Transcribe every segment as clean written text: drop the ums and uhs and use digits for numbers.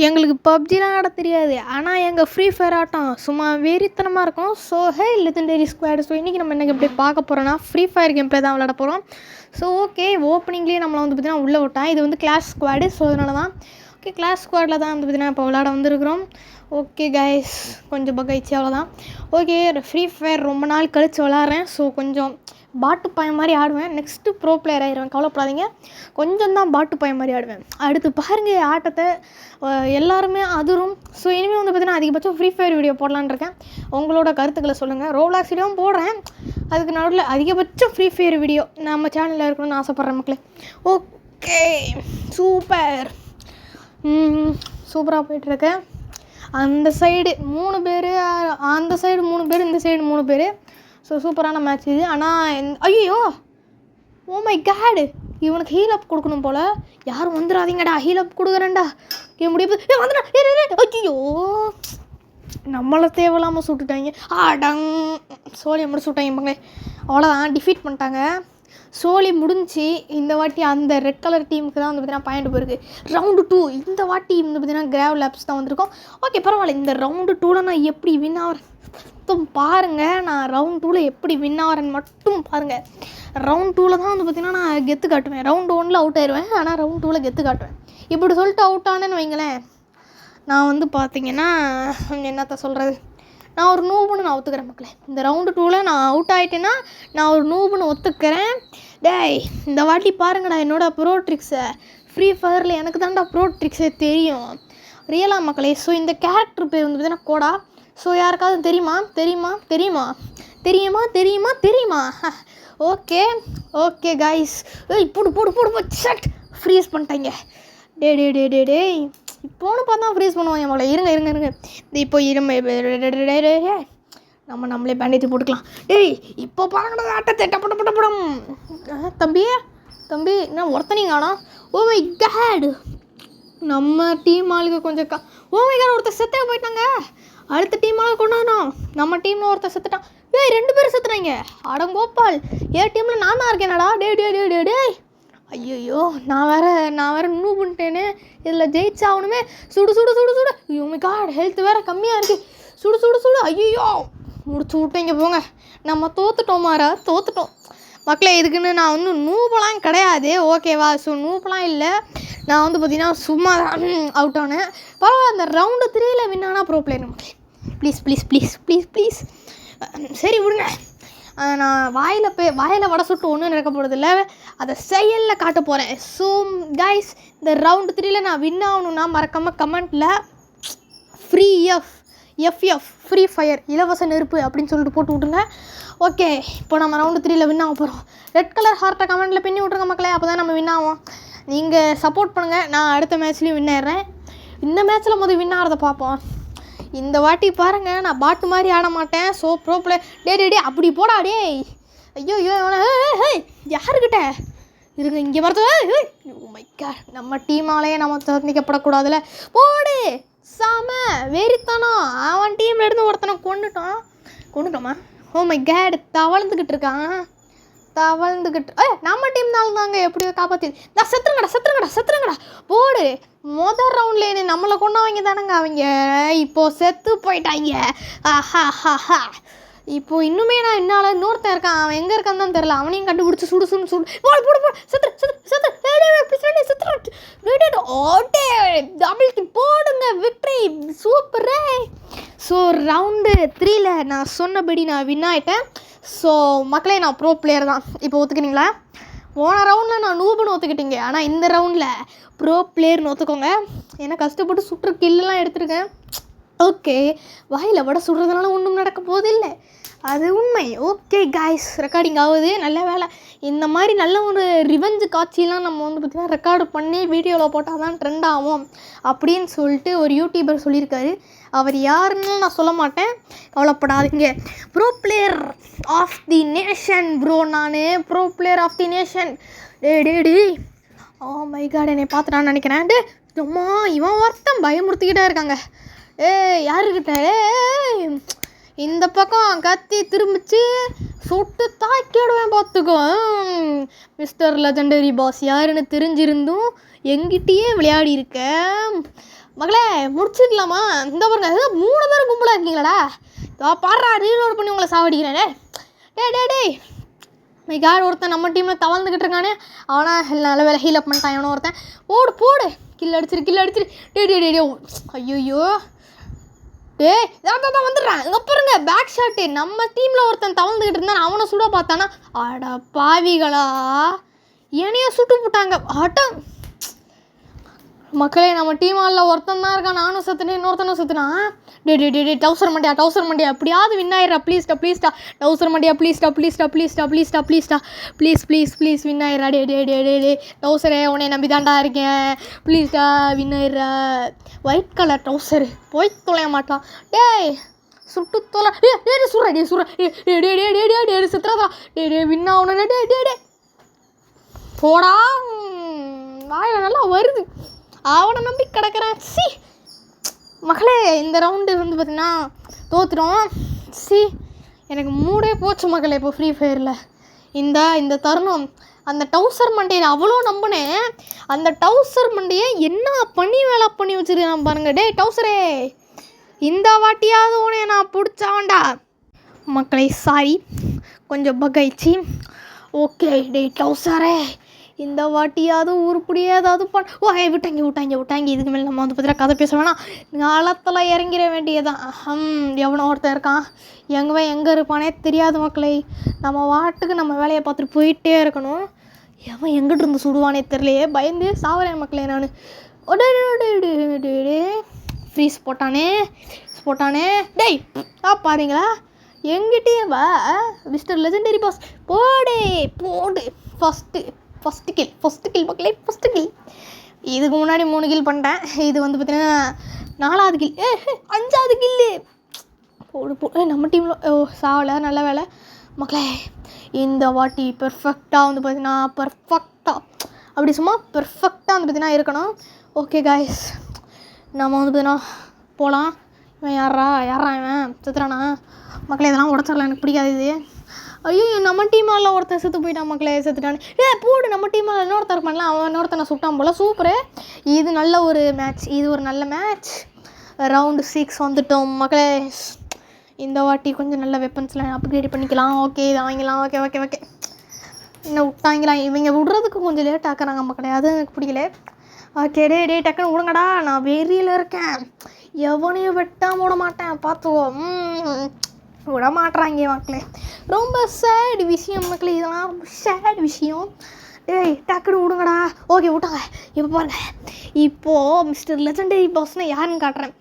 எங்களுக்கு பப்ஜிலாம் ஆட தெரியாது. ஆனால் எங்கள் ஃப்ரீ ஃபயர் ஆட்டம் சும்மா வெறித்தனமாக இருக்கும். ஸோ ஹே லெஜெண்டரி ஸ்குவாட். ஸோ இன்றைக்கி நம்ம என்ன எப்படி பார்க்க போகிறோன்னா ஃப்ரீ ஃபயர் கேம் ப்ளே தான் விளாட போகிறோம். ஸோ ஓகே, ஓப்பனிங்லேயே நம்மளை வந்து பார்த்திங்கன்னா உள்ளே விட்டான். இது வந்து கிளாஸ் ஸ்குவாடு. ஸோ அதனால தான் ஓகே கிளாஸ் ஸ்குவாடில் தான் வந்து பார்த்திங்கன்னா இப்போ விளாட வந்துருக்குறோம். ஓகே கைஸ், கொஞ்சம் பக்காயிடுச்சு, அவ்வளோதான். ஓகே, ஃப்ரீ ஃபயர் ரொம்ப நாள் கழித்து விளாட்றேன். ஸோ கொஞ்சம் பாட்டு பையன் மாதிரி ஆடுவேன். நெக்ஸ்ட்டு ப்ரோ பிளேயர் ஆகிடுவேன், கவலைப்படாதீங்க. கொஞ்சம் தான் பாட்டு பையன் மாதிரி ஆடுவேன். அடுத்து பாருங்கள் ஆட்டத்தை எல்லாருமே அதிரும். ஸோ இனிமேல் வந்து பார்த்திங்கன்னா அதிகபட்சம் ஃப்ரீ ஃபயர் வீடியோ போடலான்னு இருக்கேன். உங்களோட கருத்துக்களை சொல்லுங்கள். ரோப்ளாக்ஸ் வீடியோவும் போடுறேன். அதுக்கு நடுவில் அதிகபட்சம் ஃப்ரீ ஃபயர் வீடியோ நம்ம சேனலில் இருக்கணும்னு ஆசைப்பட்றேன் மக்களே. ஓகே, சூப்பராக போய்ட்டுருக்கு. அந்த சைடு 3 பேர், அந்த சைடு 3 பேர், இந்த சைடு 3 பேர். ஸோ சூப்பரான மேட்ச் இது. ஆனால் ஐயோ, ஓ மை காடு, இவனுக்கு ஹீல் அப் கொடுக்கணும் போல். யாரும் வந்துடாதீங்கடா, ஹீல் அப் கொடுக்குறேன்டா. முடியாது வந்துடா. ஐயோ, நம்மளை தேவையில்லாமல் சுட்டுட்டாங்க. அடங், சோழியை முடிச்சு விட்டாங்க பாங்களே. அவ்வளோதான், டிஃபீட் பண்ணிட்டாங்க. சோழி முடிஞ்சு. இந்த வாட்டி அந்த ரெட் கலர் டீமுக்கு தான் வந்து பார்த்திங்கன்னா பாயிண்ட் போயிருக்கு. ரவுண்டு 2 இந்த வாட்டி வந்து பார்த்திங்கன்னா கிராவ் லேப்ஸ் தான் வந்திருக்கோம். ஓகே பரவாயில்ல. இந்த ரவுண்டு 2ல் நான் எப்படி வின் ஆகிறேன் மட்டும் பாருங்கள். நான் ரவுண்ட் 2ல் எப்படி வின் ஆகிறேன்னு மட்டும் பாருங்கள். ரவுண்ட் 2ல் தான் வந்து பார்த்திங்கன்னா நான் கெத்து காட்டுவேன். ரவுண்டு 1ல் அவுட் ஆயிடுவேன், ஆனால் ரவுண்ட் 2ல் கெத்து காட்டுவேன். இப்படி சொல்லிட்டு அவுட் ஆனேன்னு வைங்களேன், நான் வந்து பார்த்திங்கன்னா என்னத்த சொல்கிறது, நான் ஒரு நூபுன்னு நான் ஒத்துக்கிறேன் மக்களே. இந்த ரவுண்டு 2ல் நான் அவுட் ஆகிட்டேன்னா நான் ஒரு நூபுன்னு ஒத்துக்கிறேன். டேய், இந்த வாட்டி பாருங்கடா என்னோடய ப்ரோ ட்ரிக்ஸை. ஃப்ரீ ஃபயரில் எனக்கு தான்டா ப்ரோ ட்ரிக்ஸே தெரியும், ரியலாக மக்களே. ஸோ இந்த கேரக்டர் பேர் வந்து பார்த்தீங்கன்னா கோடா. ஸோ யாருக்காவது தெரியுமா? Okay guys. போடு சட் ஃப்ரீஸ் பண்ணிட்டாங்க. டே இப்போன்னு பார்த்தா ஃப்ரீஸ் பண்ணுவாங்க மகளை. இருங்க இப்போ நம்மளே பேண்டேஜ் போட்டுக்கலாம். டேய் இப்போ பாருங்கடா ஆட்டத்தை டப்படம். தம்பி என்ன ஒருத்தனையும் காணோம். ஓ மை காட், நம்ம டீம் ஆளுக்கு கொஞ்சம் ஓ மை காட், ஒருத்தர் செத்தே போயிட்டாங்க. அடுத்த டீம் ஆளுக்கு கொண்டாடணும். நம்ம டீமில் ஒருத்தர் செத்துட்டான். 2 பேர் செத்துறாங்க. அடங்கோப்பால், டீமில் நான் தான் இருக்கேனடா. டே ஐயோ, நான் வேறு நூ பண்ணிட்டேன்னு. இதில் ஜெயிச்சாகணுமே. சுடு. ஐயோ மை காட், ஹெல்த் வேறு கம்மியாக இருக்குது. சுடு. ஐயோ, முடிச்சு விட்டீங்க போங்க. நம்ம தோத்துட்டோம் மக்களே. இதுக்குன்னு நான் வந்து நூபெலாம் கிடையாது, ஓகேவா? ஸோ நூபெலாம் இல்லை, நான் வந்து பார்த்திங்கன்னா சும்மா அவுட் ஆனேன். பரவாயில்ல, அந்த ரவுண்டு 3ல் வின் ஆனால் ப்ரோ பிளேயர் மக்களே. ப்ளீஸ் சரி விடுங்க. நான் வாயில் வடை சுட்டு ஒன்றும் நடக்க போகிறதில்ல, அதை செயலில் காட்ட போகிறேன். ஸோ கைஸ், இந்த ரவுண்டு 3ல் நான் வின் ஆகணுன்னா மறக்காமல் கமெண்ட்டில் ஃப்ரீ ஃபயர் இலவச நெருப்பு அப்படின்னு சொல்லிட்டு போட்டு விட்ருங்க. ஓகே, இப்போ நம்ம ரவுண்டு 3ல் வின் ஆக போகிறோம். ரெட் கலர் ஹார்ட்டை கமெண்ட்டில் பின்னி விட்ருங்க மக்களே, அப்போ தான் நம்ம வின் ஆகும். நீங்கள் சப்போர்ட் பண்ணுங்கள். நான் அடுத்த மேட்ச்லேயும் வின் ஆயிடுறேன். இந்த மேட்ச்சில் முதல் வின் ஆகிறத பார்ப்போம். இந்த வாட்டி பாருங்கள், நான் பாட்டு மாதிரி ஆட மாட்டேன். So bro play. டே அப்படி போடா. டே ஐயோ யாருக்கிட்ட இருங்க, இங்கே மறந்து. ஓ மை காட், நம்ம டீமாலேயே நம்ம சந்திக்கப்படக்கூடாதுல்ல. போடு, சாம வெறித்தனம். அவன் டீமில் இருந்து ஒருத்தனை கொண்டுட்டோமா? ஓ மை காட், தவழ்ந்துக்கிட்டு இருக்கான். நம்ம டீம் தான் தாங்க எப்படியோ காப்பாற்றி. நான் செத்துருங்கடா. போடு, மொதல் ரவுண்ட்லேயே நம்மளை கொண்டவங்க தானேங்க அவங்க. இப்போது செத்து போயிட்டாங்க. இப்போ இன்னுமே நான் என்னால் இன்னொருத்தன் இருக்கான். அவன் எங்கே இருக்கான்னு தான் தெரில. அவனையும் கண்டுபிடிச்சி சுடு. போடு டபுள் போடுங்க, விக்ட்ரி சூப்பரே. ஸோ ரவுண்டு 3ல் நான் சொன்னபடி நான் வின் ஆகிட்டேன். ஸோ மக்களே, நான் ப்ரோ பிளேயர் தான். இப்போ ஒத்துக்கிறீங்களா? போன ரவுண்டில் நான் நூபுன்னு ஒத்துக்கிட்டீங்க, ஆனால் இந்த ரவுண்டில் ப்ரோ பிளேயர்னு ஒத்துக்கோங்க. ஏன்னா கஷ்டப்பட்டு சுற்று கில்லாம் எடுத்துருக்கேன். ஓகே, வாயில் வடை சுடுறதுனால ஒன்றும் நடக்க போகுது இல்லை, அது உண்மை. ஓகே காய்ஸ், ரெக்கார்டிங் ஆகுது, நல்ல வேலை. இந்த மாதிரி நல்ல ஒரு ரிவெஞ்சு காட்சியெலாம் நம்ம வந்து பார்த்திங்கன்னா ரெக்கார்டு பண்ணி வீடியோவில் போட்டால் தான் ட்ரெண்ட் ஆகும் அப்படின்னு சொல்லிட்டு ஒரு யூடியூபர் சொல்லியிருக்காரு. அவர் யாருன்னு நான் சொல்ல மாட்டேன், கவலைப்படாதீங்க. Bro player of the nation bro, நான் bro player of the nation. டே ஓ மை காட், என்னை பார்த்துட்டான்னு நினைக்கிறேன். அம்மா, இவன் ஒருத்தன் பயமுறுத்திக்கிட்டே இருக்காங்க. யாருக்கிட்ட? இந்த பக்கம் கத்தி திரும்பிச்சு சுட்டு தாக்கிடுவேன் பார்த்துக்கோ. மிஸ்டர் லெஜெண்டரி பாஸ் யாருன்னு தெரிஞ்சிருந்தும் எங்கிட்டயே விளையாடி இருக்க. மகளே முடிச்சிடலாமா? இந்த பாருங்க 3 பேர் கும்பலாக இருக்கீங்களாடா. பாடுறா ரீலோட் பண்ணி உங்களை சாவடிக்கிறேனே. டே மை காட், ஒருத்தன் நம்ம டீமில் தவழ்ந்துக்கிட்டு இருக்கானே. அவனா நல்ல வேலை ஹீல் அப் பண்ணிட்டான். எவனோ ஒருத்தன் போடு கில் அடிச்சிரு. டே ஐயோ தான் வந்துடுறான். இங்கே பாருங்க பேக் ஷாட்டு. நம்ம டீமில் ஒருத்தன் தவழ்ந்துக்கிட்டு இருந்தான். அவனை சுட பார்த்தானா, அட பாவிகளா என்னைய சுட்டு போட்டாங்க. மக்களே நம்ம டீம் ஆளில் ஒருத்தன் தான் இருக்கான். நானும் செத்துனேன், இன்னொருத்தனும் செத்துனான். டே டவுசர் மண்டியா எப்படியாவது வின் ஆயிடுறா ப்ளீஸ்டா டவுசர் மண்டியா ப்ளீஸ் வின் ஆயிடுறா. டே டவுசரே உன்னை நம்பி தாண்டா இருக்கேன். ப்ளீஸ்டா வின் ஆயிடுறா. ஒயிட் கலர் டவுசரு போய் தொலைய மாட்டான். டேய் சுட்டு தொலை. சுடுறா செத்துறாதா. டே வின் ஆகணும். டே போடா வாயில் நல்லா வருது. அவனை நம்பி கிடக்கிறேன். மகளே இந்த ரவுண்டு வந்து பார்த்திங்கன்னா தோற்றுட்டோம். எனக்கு மூடே போச்சு மகளே. இப்போ ஃப்ரீ ஃபயரில் இந்த தருணம் அந்த டவுசர் மண்டையை அவ்வளோ நம்பினேன். அந்த டவுசர் மண்டையை என்ன வேலை பண்ணி வச்சுருக்கேன் பாருங்கள். டே டவுசரே இந்த வாட்டியாவது உனே நான் பிடிச்சாண்டா. மக்களை சாரி கொஞ்சம் பகாயிடுச்சு. ஓகே டே டவுசரே இந்த வாட்டியாவது உருப்படியே ஏதாவது விட்டாங்க. இதுக்கு மேலே நம்ம வந்து பார்த்தீங்கன்னா கதை பேச வேணாம். காலத்தில் இறங்கிட வேண்டியதான். எவனோ ஒருத்தர் இருக்கான். எங்கே இருப்பானே தெரியாது மக்களை. நம்ம வாட்டுக்கு நம்ம வேலையை பார்த்துட்டு போயிட்டே இருக்கணும். எவன் எங்கிட்ட இருந்து சுடுவானே தெரியலையே. பயந்து சாவறேன் மக்களே நான். ஃப்ரீஸ் போட்டானே. டேய் பாருங்களா எங்கிட்டே வா மிஸ்டர் லெஜெண்டரி பாஸ். போடு ஃபஸ்ட்டு கில் மக்களே. First kill. இதுக்கு முன்னாடி 3 கில் பண்ணிட்டேன். இது வந்து பார்த்தீங்கன்னா 4வது கில். 5வது கில்லு. போடு நம்ம டீமில் சாவலை. நல்ல வேலை மக்களே. இந்த வாட்டி பெர்ஃபெக்டாக வந்து பார்த்தீங்கன்னா அப்படி சும்மா பெர்ஃபெக்டாக வந்து பார்த்தீங்கன்னா இருக்கணும். ஓகே காய்ஸ் நம்ம வந்து பார்த்தீங்கன்னா போகலாம். இவன் யாரா இவன் செத்துறானா மக்களே. இதெல்லாம் உடச்சிடலாம், எனக்கு பிடிக்காது இது. ஐயோ நம்ம டீமால் ஒருத்தன் செத்து போயிட்டான் மக்களே. செத்துட்டானே. போடு நம்ம டீமால் இன்னொருத்தர் பண்ணலாம். அவன் இன்னொருத்தனை சுட்டான் போல். சூப்பரு. இது நல்ல ஒரு மேட்ச். இது ஒரு நல்ல மேட்ச். ரவுண்டு 6 வந்துட்டோம் மக்களே. இந்த வாட்டி கொஞ்சம் நல்ல வெப்பன்ஸ்லாம் அப்கிரேட் பண்ணிக்கலாம். ஓகே இதை வாங்கிக்கலாம். ஓகே இன்னும் விட்டாங்களா? இவங்க விடுறதுக்கு கொஞ்சம் லேட் ஆக்குறாங்க மக்களே. அது எனக்கு பிடிக்கல. ஓகே டே டக்குன்னு விடுங்கடா. நான் வெறியில் இருக்கேன். எவனையும் வெட்டாமல் விட மாட்டேன் பார்த்துக்கோ. விட மாட்டுறாங்க மக்களே. ரொம்ப சேட் விஷயம் மக்களே. இதெல்லாம் ரொம்ப சேட் விஷயம். டேய் டக்குன்னு விடுங்கடா. ஓகே விட்டாங்க. இப்போ பாருங்கள். இப்போது மிஸ்டர் லெஜெண்டரி பாஸ்னால் யாருன்னு காட்டுறேன்.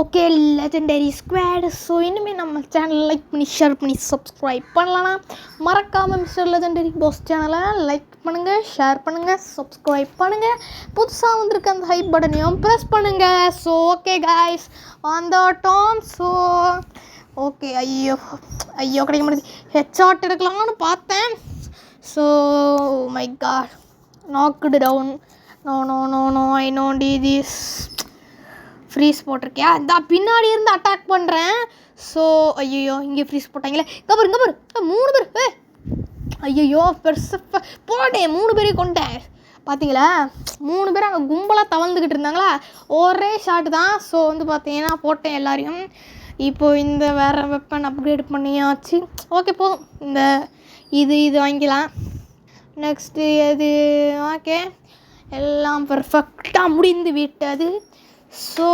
Okay legendary squad. ஸோ இனிமேல் நம்ம சேனலை லைக் பண்ணி ஷேர் பண்ணி சப்ஸ்கிரைப் பண்ணலாம். மறக்காமல் மிஸ்டர் லெஜெண்டரி பாஸ் சேனலை லைக் பண்ணுங்கள், ஷேர் பண்ணுங்கள், சப்ஸ்கிரைப் பண்ணுங்கள். புதுசாக வந்திருக்க அந்த ஹைப் பட்டனையும் ப்ரெஸ் பண்ணுங்கள். ஸோ ஓகே காய்ஸ் வந்துட்டோம். ஸோ ஓகே ஐயோ கிடைக்க மாட்டேது. ஹெட்ஷாட் எடுக்கலாம்னு பார்த்தேன். So my god knocked down. No I know டி திஸ். ஃப்ரீஸ் போட்டிருக்கியா? இந்த பின்னாடி இருந்து அட்டாக் பண்ணுறேன். ஸோ ஐயோ இங்கே ஃப்ரீஸ் போட்டாங்களே. இங்கே பாரு 3 பேர். ஐயோ போட்டேன். 3 பேரையும் கொண்டேன். பார்த்தீங்களா 3 பேர் அங்கே கும்பலாக தவழ்ந்துக்கிட்டு இருந்தாங்களா. ஒரே ஷாட்டு தான். ஸோ வந்து பார்த்தீங்கன்னா போட்டேன் எல்லாரையும். இப்போது இந்த வேறு வெப்பன் அப்கிரேட் பண்ணியாச்சு. ஓகே போதும். இந்த இது வாங்கிக்கலாம். நெக்ஸ்ட்டு எது? ஓகே எல்லாம் பர்ஃபெக்டாக முடிந்து விட்டது. ஸோ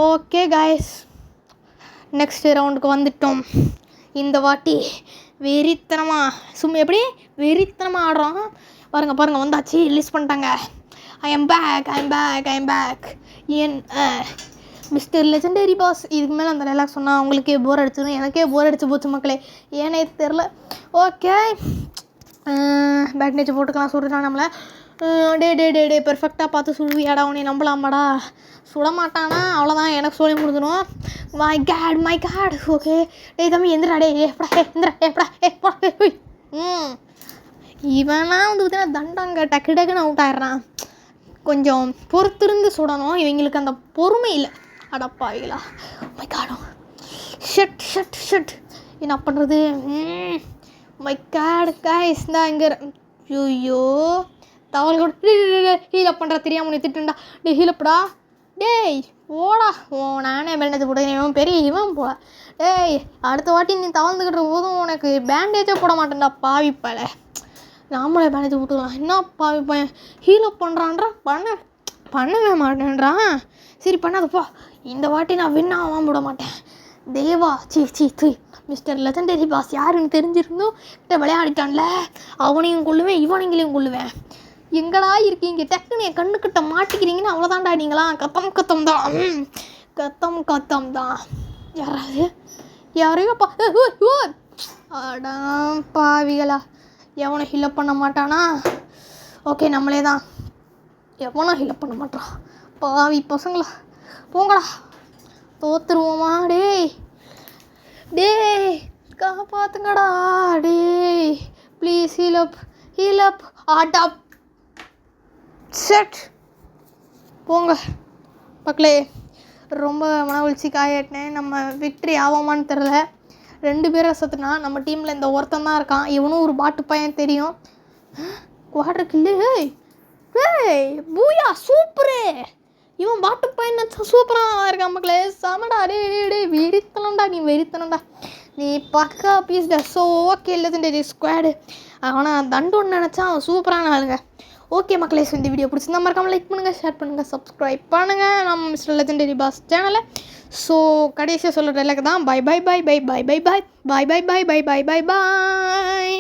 ஓகே காய்ஸ் நெக்ஸ்ட்டு ரவுண்டுக்கு வந்துட்டோம். இந்த வாட்டி வெறித்தனமாக வெறித்தனமாக ஆடுறோம். பாருங்கள் வந்தாச்சு. ரிலீஸ் பண்ணிட்டாங்க. I am back. ஏன் மிஸ்டர் லெஜெண்டரி பாஸ். இதுக்கு மேலே அந்த டைலாக் சொன்னால் அவங்களுக்கே போர் அடிச்சிடும். எனக்கே போர் அடிச்சு போச்சு மக்களே. ஏனே தெரில. ஓகே பேக் நேச்சர் போட்டுக்கலாம். சொல்லிட்டான் நம்மளை. டே பெர்ஃபெக்டாக பார்த்து சுடுவியாடா. உன்னை நம்பலாமாடா? சுட மாட்டானா அவ்வளோதான். எனக்கு சொல்லி முடிஞ்சிடும். My God. ஓகே டே தம்பி எந்திரா. எப்படா இவனா வந்து பார்த்தீங்கன்னா தண்டாங்க டக்குன்னு அவுட் ஆயிடுறான். கொஞ்சம் பொறுத்திருந்து சுடணும். இவங்களுக்கு அந்த பொறுமை இல்லை. அடப்பாவிகளா. மை காட் ஷட் என்ன பண்ணுறது? மை காட் காய்ஸ் தான் இங்கே. ஐயோ தவள் கூட ஹீலப் பண்ணுற தெரியாமல் நீ திட்டுண்டா. டே ஹீலப்படா. டேய் ஓடா நானே பேண்டேஜ் போட்டேன், இவன் பெரிய இவன் போல. டேய் அடுத்த வாட்டி நீ தவழ்ந்துக்கிட்டு போதும் உனக்கு பேண்டேஜே போட மாட்டேன்டா பாவிப்பல. நாமளே பேண்டேஜ் போட்டுக்கலாம். என்ன பாவி பையன் ஹீலப் பண்ணுறான்றா, பண்ணவே மாட்டேன்றான். சரி பண்ணாதப்பா, இந்த வாட்டி நான் வின்னாக விட மாட்டேன். தேவா சி மிஸ்டர் லெஜண்டரி பாஸ் யாருன்னு தெரிஞ்சிருந்தோம் கிட்ட விளையாடிட்டான்ல, அவனையும் கொள்ளுவேன் இவனைங்களையும் கொள்ளுவேன். எங்கடா இருக்கீங்க, டக்குன்னு என் கண்ணுக்கிட்ட மாட்டிக்கிறீங்கன்னு அவ்வளோதான்டா நீங்களாம். கத்தம் தான். யாரையோ அடா பாவிகளா, எவனை ஹில்லப் பண்ண மாட்டானா? ஓகே நம்மளே தான். எவனோ ஹில்லப் பண்ண மாட்டான் பாவி பசங்களா, போங்கடா தோத்துருவோமா? டேய் காப்பாத்துங்கடா டேய் ப்ளீஸ் ஹீலப் ஆட்டாப் செட். போங்க மக்களே, ரொம்ப மனவழ்ச்சி காயட்டினேன். நம்ம விக்ட்ரி ஆவோமான்னு தெரில. 2 பேரை சத்துனா நம்ம டீமில் இந்த ஒருத்தன் தான் இருக்கான். இவனும் ஒரு பாட்டு பையன் தெரியும். குவாட்ரு கில்லு. ஏய் பூயா சூப்பரு, இவன் பாட்டு பையன் சூப்பராக இருக்கான் மக்களே. சமடா டே வெறித்தனம்டா, நீ வெறித்தனம்டா, நீ பக்கா பீஸ்டா. So okay legendary squad. ஆனால் தண்டோன்னு நினச்சா அவன் சூப்பரான ஆளுங்க. ஓகே மக்களே, இந்த வீடியோ பிடிச்சிருந்தா மறக்காமல் லைக் பண்ணுங்கள், ஷேர் பண்ணுங்கள், சப்ஸ்கிரைப் பண்ணுங்கள் நம்ம மிஸ்டர் லெஜெண்டரி பாஸ் சேனலை. ஸோ கடைசியாக சொல்கிற டைலாக் தான், bye bye bye bye bye bye bye, bye bye bye bye bye bye பாய்.